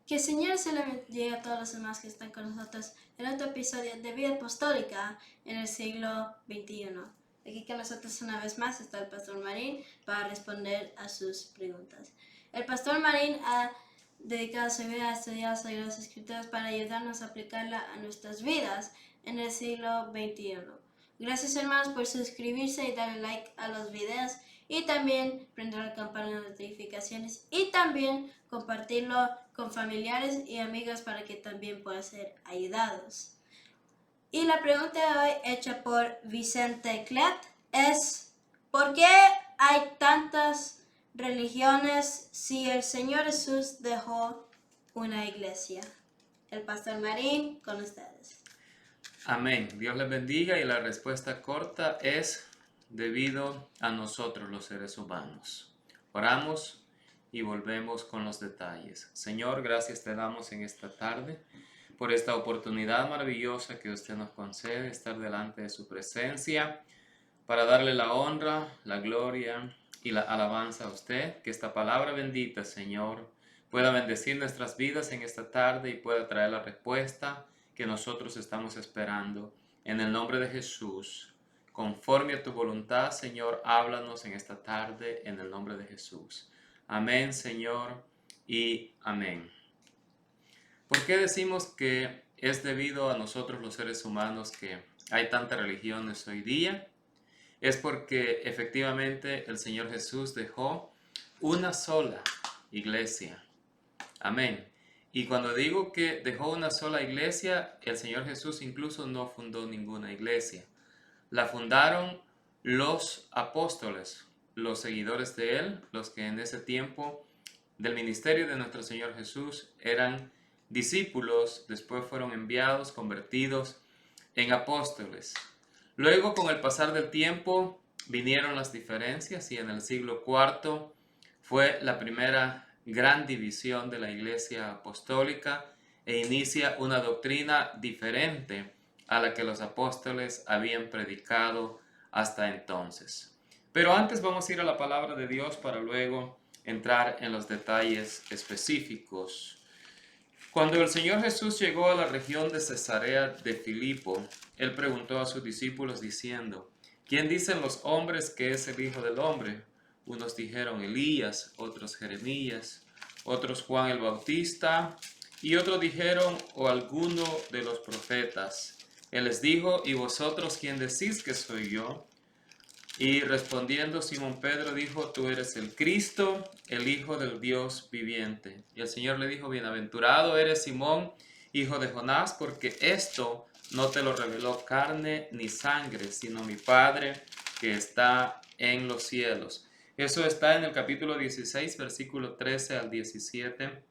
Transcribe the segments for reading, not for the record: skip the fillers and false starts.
Que el Señor se le bendiga a todos los demás que están con nosotros en otro episodio de Vida Apostólica en el siglo XXI. Aquí con nosotros una vez más está el Pastor Marín para responder a sus preguntas. El Pastor Marín ha dedicado su vida a estudiar las Sagradas Escrituras para ayudarnos a aplicarla a nuestras vidas en el siglo XXI. Gracias hermanos por suscribirse y darle like a los videos y también prender la campana de notificaciones y también compartirlo con familiares y amigos para que también puedan ser ayudados. Y la pregunta de hoy hecha por Vicente Clet es: ¿por qué hay tantas religiones si el Señor Jesús dejó una iglesia? El Pastor Marín con ustedes. Amén. Dios les bendiga y la respuesta corta es debido a nosotros los seres humanos. Oramos y volvemos con los detalles. Señor, gracias te damos en esta tarde por esta oportunidad maravillosa que usted nos concede, estar delante de su presencia para darle la honra, la gloria y la alabanza a usted. Que esta palabra bendita, Señor, pueda bendecir nuestras vidas en esta tarde y pueda traer la respuesta que nosotros estamos esperando. En el nombre de Jesús, conforme a tu voluntad, Señor, háblanos en esta tarde en el nombre de Jesús. Amén, Señor, y amén. ¿Por qué decimos que es debido a nosotros los seres humanos que hay tantas religiones hoy día? Es porque efectivamente el Señor Jesús dejó una sola iglesia. Amén. Y cuando digo que dejó una sola iglesia, el Señor Jesús incluso no fundó ninguna iglesia. La fundaron los apóstoles, los seguidores de Él, los que en ese tiempo del ministerio de nuestro Señor Jesús eran discípulos, después fueron enviados, convertidos en apóstoles. Luego, con el pasar del tiempo, vinieron las diferencias y en el siglo IV fue la primera gran división de la Iglesia Apostólica e inicia una doctrina diferente a la que los apóstoles habían predicado hasta entonces. Pero antes vamos a ir a la palabra de Dios para luego entrar en los detalles específicos. Cuando el Señor Jesús llegó a la región de Cesarea de Filipo, Él preguntó a sus discípulos diciendo: ¿quién dicen los hombres que es el Hijo del Hombre? Unos dijeron Elías, otros Jeremías, otros Juan el Bautista, y otros dijeron o alguno de los profetas. Él les dijo: ¿y vosotros quién decís que soy yo? Y respondiendo Simón Pedro dijo: tú eres el Cristo, el Hijo del Dios viviente. Y el Señor le dijo: bienaventurado eres Simón, hijo de Jonás, porque esto no te lo reveló carne ni sangre, sino mi Padre que está en los cielos. Eso está en el capítulo 16, versículo 13 al 17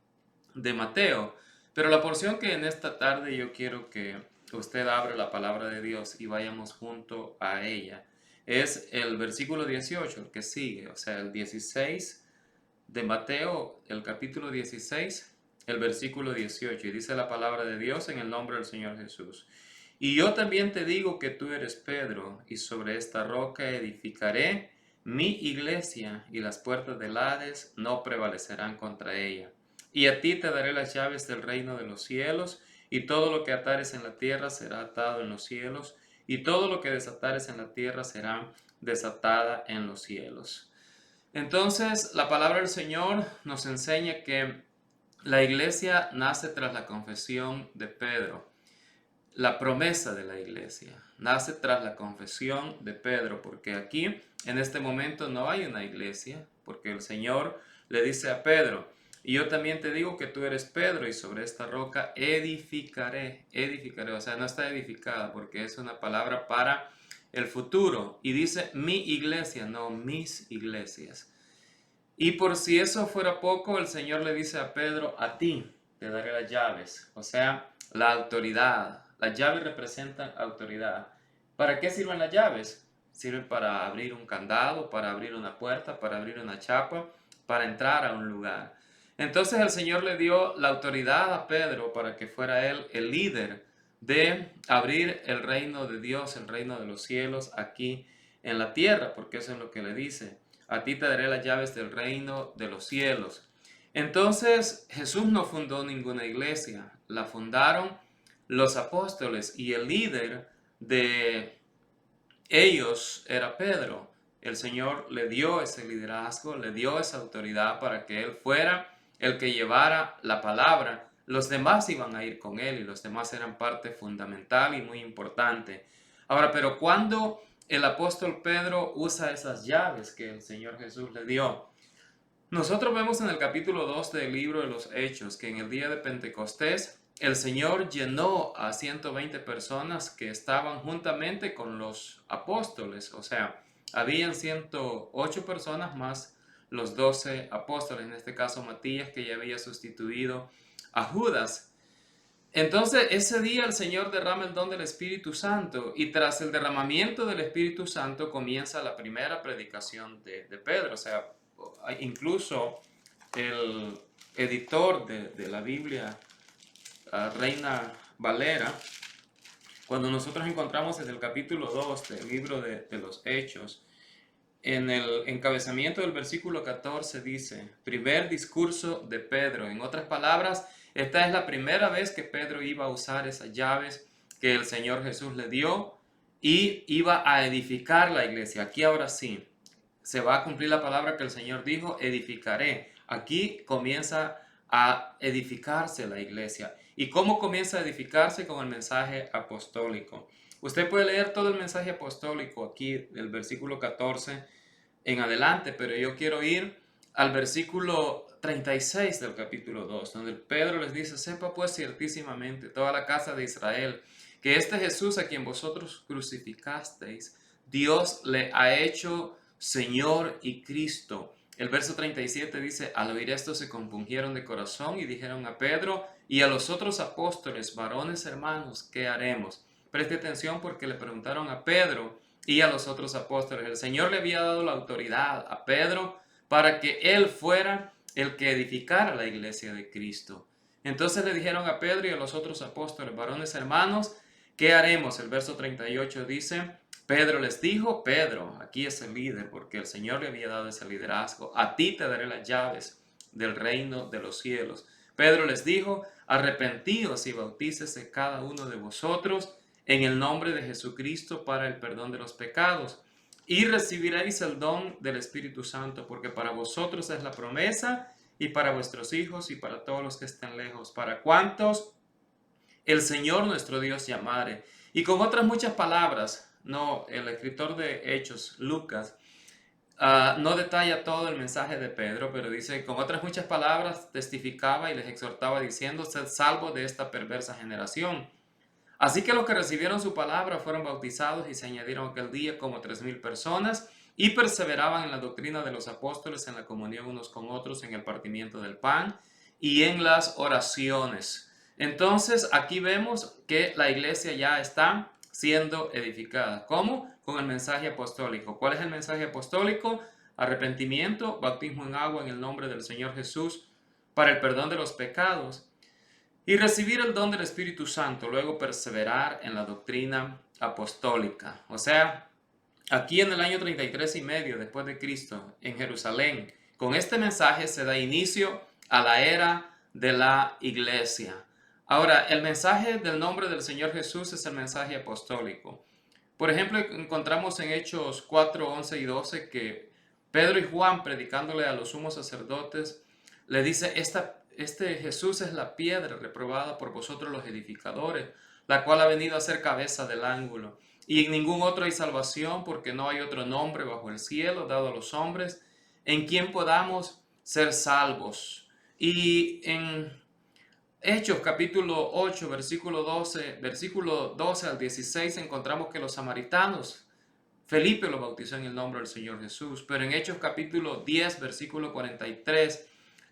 de Mateo. Pero la porción que en esta tarde yo quiero que usted abra la palabra de Dios y vayamos junto a ella es el versículo 18, el que sigue, o sea, el 16 de Mateo, el capítulo 16, el versículo 18, y dice la palabra de Dios en el nombre del Señor Jesús. Y yo también te digo que tú eres Pedro, y sobre esta roca edificaré mi iglesia, y las puertas del Hades no prevalecerán contra ella. Y a ti te daré las llaves del reino de los cielos, y todo lo que atares en la tierra será atado en los cielos, y todo lo que desatares en la tierra será desatada en los cielos. Entonces, la palabra del Señor nos enseña que la iglesia nace tras la confesión de Pedro. La promesa de la iglesia nace tras la confesión de Pedro, porque aquí, en este momento, no hay una iglesia, porque el Señor le dice a Pedro: y yo también te digo que tú eres Pedro, y sobre esta roca edificaré, o sea, no está edificada, porque es una palabra para el futuro, y dice mi iglesia, no mis iglesias. Y por si eso fuera poco, el Señor le dice a Pedro: a ti te daré las llaves, o sea, la autoridad. Las llaves representan autoridad. ¿Para qué sirven las llaves? Sirven para abrir un candado, para abrir una puerta, para abrir una chapa, para entrar a un lugar. Entonces el Señor le dio la autoridad a Pedro para que fuera él el líder de abrir el reino de Dios, el reino de los cielos aquí en la tierra, porque eso es lo que le dice: a ti te daré las llaves del reino de los cielos. Entonces Jesús no fundó ninguna iglesia, la fundaron los apóstoles y el líder de ellos era Pedro. El Señor le dio ese liderazgo, le dio esa autoridad para que él fuera el que llevara la palabra. Los demás iban a ir con él y los demás eran parte fundamental y muy importante. Ahora, pero cuando el apóstol Pedro usa esas llaves que el Señor Jesús le dio, nosotros vemos en el capítulo 2 del libro de los Hechos que en el día de Pentecostés el Señor llenó a 120 personas que estaban juntamente con los apóstoles. O sea, habían 108 personas más los 12 apóstoles, en este caso Matías, que ya había sustituido a Judas. Entonces ese día el Señor derrama el don del Espíritu Santo y tras el derramamiento del Espíritu Santo comienza la primera predicación de Pedro. O sea, incluso el editor de la Biblia, Reina Valera, cuando nosotros encontramos en el capítulo 2 del libro de los Hechos, en el encabezamiento del versículo 14 dice, primer discurso de Pedro. En otras palabras, esta es la primera vez que Pedro iba a usar esas llaves que el Señor Jesús le dio y iba a edificar la iglesia. Aquí ahora sí, se va a cumplir la palabra que el Señor dijo, edificaré. Aquí comienza a edificarse la iglesia. ¿Y cómo comienza a edificarse? Con el mensaje apostólico. Usted puede leer todo el mensaje apostólico aquí del versículo 14 en adelante, pero yo quiero ir al versículo 36 del capítulo 2, donde Pedro les dice, sepa pues ciertísimamente toda la casa de Israel, que este Jesús a quien vosotros crucificasteis, Dios le ha hecho Señor y Cristo. El verso 37 dice, al oír esto se compungieron de corazón y dijeron a Pedro y a los otros apóstoles, varones hermanos, ¿qué haremos? Preste atención porque le preguntaron a Pedro y a los otros apóstoles. El Señor le había dado la autoridad a Pedro para que él fuera el que edificara la iglesia de Cristo. Entonces le dijeron a Pedro y a los otros apóstoles, varones hermanos, ¿qué haremos? El verso 38 dice, Pedro les dijo, Pedro, aquí es el líder porque el Señor le había dado ese liderazgo, a ti te daré las llaves del reino de los cielos. Pedro les dijo, arrepentíos y bautícese cada uno de vosotros en el nombre de Jesucristo para el perdón de los pecados y recibiréis el don del Espíritu Santo, porque para vosotros es la promesa y para vuestros hijos y para todos los que estén lejos, para cuantos el Señor nuestro Dios llamare. Y con otras muchas palabras, no, el escritor de Hechos, Lucas, no detalla todo el mensaje de Pedro, pero dice, con otras muchas palabras testificaba y les exhortaba diciendo, sed salvos de esta perversa generación. Así que los que recibieron su palabra fueron bautizados y se añadieron aquel día como 3,000 personas y perseveraban en la doctrina de los apóstoles, en la comunión unos con otros, en el partimiento del pan y en las oraciones. Entonces aquí vemos que la iglesia ya está siendo edificada. ¿Cómo? Con el mensaje apostólico. ¿Cuál es el mensaje apostólico? Arrepentimiento, bautismo en agua en el nombre del Señor Jesús para el perdón de los pecados y recibir el don del Espíritu Santo, luego perseverar en la doctrina apostólica. O sea, aquí en el año 33 y medio después de Cristo, en Jerusalén, con este mensaje se da inicio a la era de la iglesia. Ahora, el mensaje del nombre del Señor Jesús es el mensaje apostólico. Por ejemplo, encontramos en Hechos 4, 11 y 12 que Pedro y Juan, predicándole a los sumos sacerdotes, le dice, este Jesús es la piedra reprobada por vosotros los edificadores, la cual ha venido a ser cabeza del ángulo. Y en ningún otro hay salvación, porque no hay otro nombre bajo el cielo dado a los hombres en quien podamos ser salvos. Y en Hechos capítulo 8, versículo 12 al 16, encontramos que los samaritanos, Felipe los bautizó en el nombre del Señor Jesús, pero en Hechos capítulo 10, versículo 43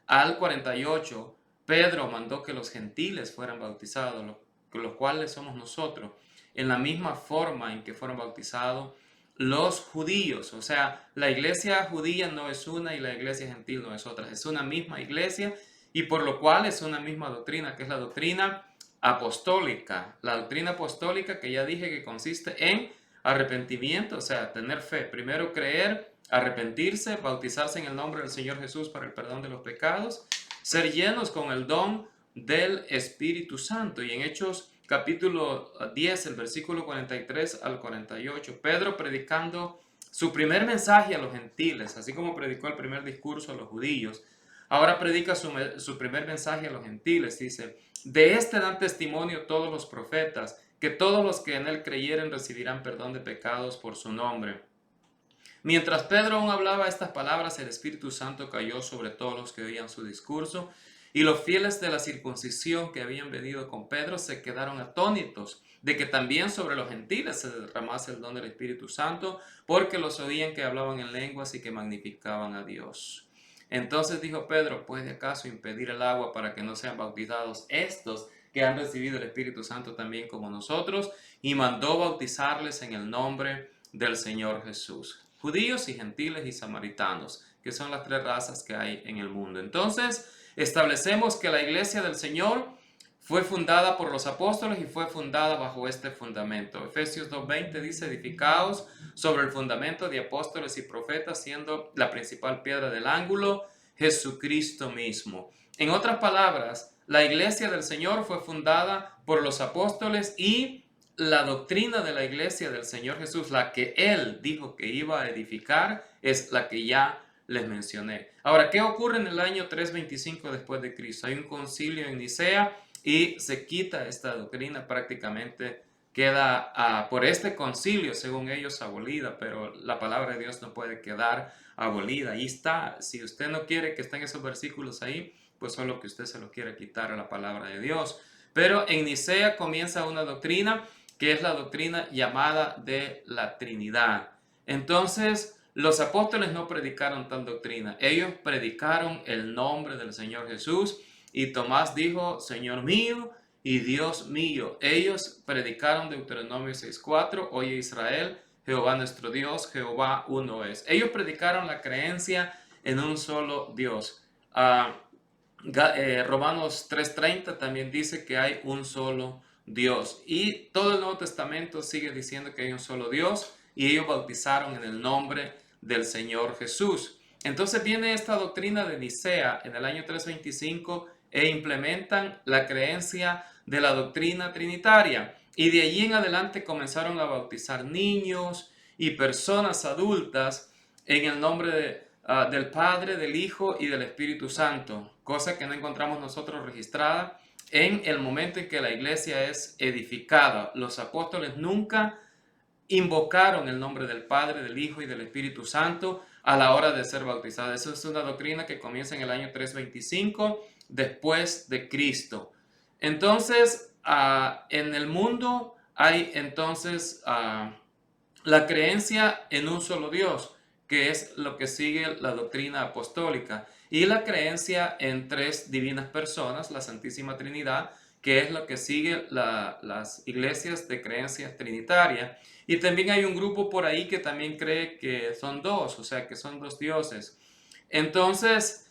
al 48, Pedro mandó que los gentiles fueran bautizados, los cuales somos nosotros, en la misma forma en que fueron bautizados los judíos. O sea, la iglesia judía no es una y la iglesia gentil no es otra, es una misma iglesia y por lo cual es una misma doctrina, que es la doctrina apostólica. La doctrina apostólica que ya dije que consiste en arrepentimiento, o sea, tener fe, primero creer, arrepentirse, bautizarse en el nombre del Señor Jesús para el perdón de los pecados ser llenos con el don del Espíritu Santo. Y en Hechos capítulo 10, el versículo 43 al 48, Pedro predicando su primer mensaje a los gentiles, así como predicó el primer discurso a los judíos, ahora predica su primer mensaje a los gentiles. Dice, de este dan testimonio todos los profetas, que todos los que en él creyeren recibirán perdón de pecados por su nombre. Mientras Pedro aún hablaba estas palabras, el Espíritu Santo cayó sobre todos los que oían su discurso, y los fieles de la circuncisión que habían venido con Pedro se quedaron atónitos de que también sobre los gentiles se derramase el don del Espíritu Santo, porque los oían que hablaban en lenguas y que magnificaban a Dios. Entonces dijo Pedro, ¿puede acaso impedir el agua para que no sean bautizados estos que han recibido el Espíritu Santo también como nosotros? Y mandó bautizarles en el nombre del Señor Jesús. Judíos y gentiles y samaritanos, que son las tres razas que hay en el mundo. Entonces, establecemos que la iglesia del Señor fue fundada por los apóstoles y fue fundada bajo este fundamento. Efesios 2:20 dice, edificaos sobre el fundamento de apóstoles y profetas, siendo la principal piedra del ángulo Jesucristo mismo. En otras palabras, la iglesia del Señor fue fundada por los apóstoles y la doctrina de la iglesia del Señor Jesús, la que Él dijo que iba a edificar, es la que ya les mencioné. Ahora, ¿qué ocurre en el año 325 después de Cristo? Hay un concilio en Nicea y se quita esta doctrina, prácticamente queda por este concilio, según ellos, abolida, pero la palabra de Dios no puede quedar abolida. Ahí está. Si usted no quiere que estén esos versículos ahí, pues solo que usted se lo quiere quitar a la palabra de Dios. Pero en Nicea comienza una doctrina que es la doctrina llamada de la Trinidad. Entonces, los apóstoles no predicaron tal doctrina. Ellos predicaron el nombre del Señor Jesús. Y Tomás dijo, Señor mío y Dios mío. Ellos predicaron Deuteronomio 6:4, oye Israel, Jehová nuestro Dios, Jehová uno es. Ellos predicaron la creencia en un solo Dios. Romanos 3:30 también dice que hay un solo Dios. Y todo el Nuevo Testamento sigue diciendo que hay un solo Dios. Y ellos bautizaron en el nombre del Señor Jesús. Entonces viene esta doctrina de Nicea en el año 325 e implementan la creencia de la doctrina trinitaria. Y de allí en adelante comenzaron a bautizar niños y personas adultas en el nombre del Padre, del Hijo y del Espíritu Santo, cosa que no encontramos nosotros registrada en el momento en que la iglesia es edificada. Los apóstoles nunca invocaron el nombre del Padre, del Hijo y del Espíritu Santo a la hora de ser bautizados. Eso es una doctrina que comienza en el año 325 después de Cristo. Entonces, en el mundo hay entonces la creencia en un solo Dios, que es lo que sigue la doctrina apostólica, y la creencia en tres divinas personas, la Santísima Trinidad, que es lo que sigue las iglesias de creencias trinitarias. Y también hay un grupo por ahí que también cree que son dos, o sea, que son dos dioses. Entonces,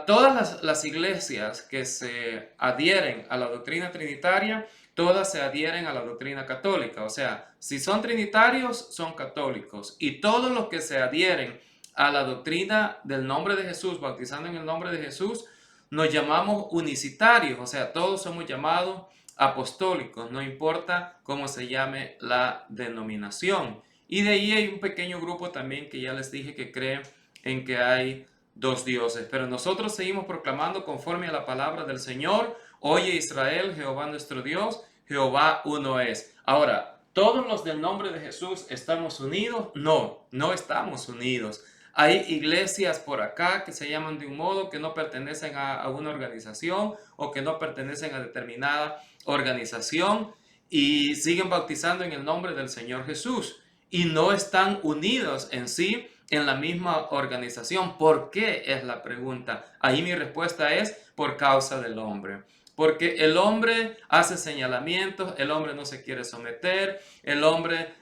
todas las iglesias que se adhieren a la doctrina trinitaria, todas se adhieren a la doctrina católica. O sea, si son trinitarios, son católicos. Y todos los que se adhieren a la doctrina del nombre de Jesús, bautizando en el nombre de Jesús, nos llamamos unicitarios. O sea, todos somos llamados apostólicos, no importa cómo se llame la denominación. Y de ahí hay un pequeño grupo también que ya les dije que cree en que hay dos dioses. Pero nosotros seguimos proclamando conforme a la palabra del Señor. Oye Israel, Jehová nuestro Dios, Jehová uno es. Ahora, ¿todos los del nombre de Jesús estamos unidos? No, no estamos unidos. Hay iglesias por acá que se llaman de un modo, que no pertenecen a una organización o que no pertenecen a determinada organización y siguen bautizando en el nombre del Señor Jesús y no están unidos en sí en la misma organización. ¿Por qué? Es la pregunta. Ahí mi respuesta es por causa del hombre. Porque el hombre hace señalamientos, el hombre no se quiere someter, el hombre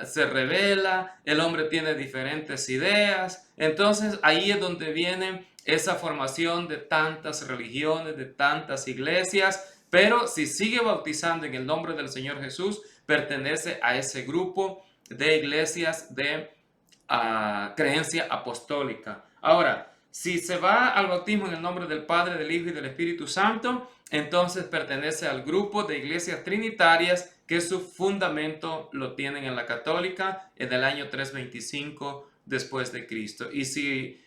se revela, el hombre tiene diferentes ideas. Entonces ahí es donde viene esa formación de tantas religiones, de tantas iglesias. Pero si sigue bautizando en el nombre del Señor Jesús, pertenece a ese grupo de iglesias de creencia apostólica. Ahora, Si se va al bautismo en el nombre del Padre, del Hijo y del Espíritu Santo, entonces pertenece al grupo de iglesias trinitarias que su fundamento lo tienen en la católica en el año 325 después de Cristo. Y si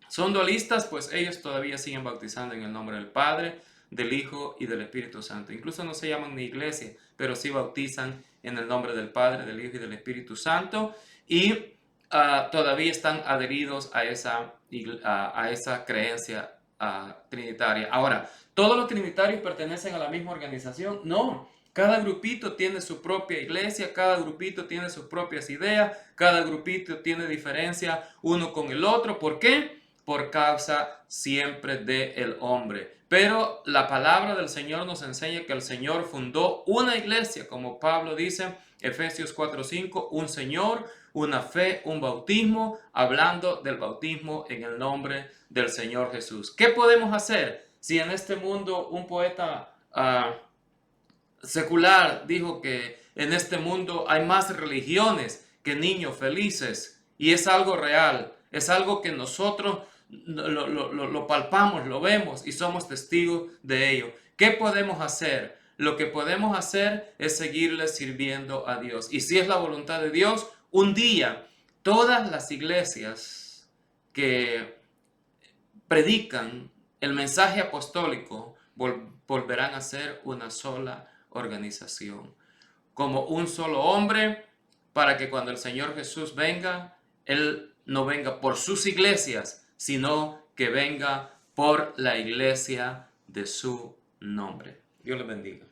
son dualistas, pues ellos todavía siguen bautizando en el nombre del Padre, del Hijo y del Espíritu Santo. Incluso no se llaman ni iglesia, pero sí bautizan en el nombre del Padre, del Hijo y del Espíritu Santo. Y todavía están adheridos a esa creencia trinitaria. Ahora, ¿todos los trinitarios pertenecen a la misma organización? No. Cada grupito tiene su propia iglesia, cada grupito tiene sus propias ideas, cada grupito tiene diferencia uno con el otro. ¿Por qué? Por causa siempre del hombre. Pero la palabra del Señor nos enseña que el Señor fundó una iglesia, como Pablo dice, Efesios 4:5, un Señor, una fe, un bautismo, hablando del bautismo en el nombre del Señor Jesús. ¿Qué podemos hacer si en este mundo un poeta secular dijo que en este mundo hay más religiones que niños felices? Y es algo real, es algo que nosotros lo palpamos, lo vemos y somos testigos de ello. ¿Qué podemos hacer? Lo que podemos hacer es seguirle sirviendo a Dios. Y si es la voluntad de Dios, un día todas las iglesias que predican el mensaje apostólico volverán a ser una sola organización, como un solo hombre, para que cuando el Señor Jesús venga, Él no venga por sus iglesias, sino que venga por la iglesia de su nombre. Dios les bendiga.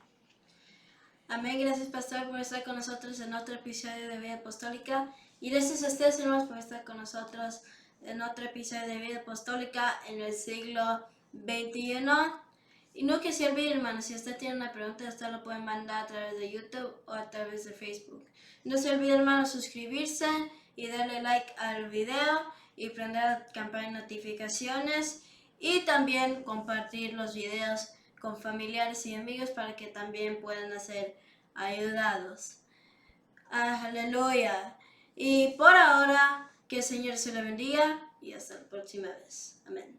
Amén. Gracias, pastor, por estar con nosotros en otro episodio de Vida Apostólica. Y gracias a ustedes, hermanos, por estar con nosotros en otro episodio de Vida Apostólica en el siglo XXI. Y no que se olvide, hermanos, si usted tiene una pregunta, usted lo puede mandar a través de YouTube o a través de Facebook. No se olvide, hermanos, suscribirse y darle like al video y prender la campana de notificaciones. Y también compartir los videos con familiares y amigos para que también puedan ser ayudados. Aleluya. Y por ahora, que el Señor se le bendiga y hasta la próxima vez. Amén.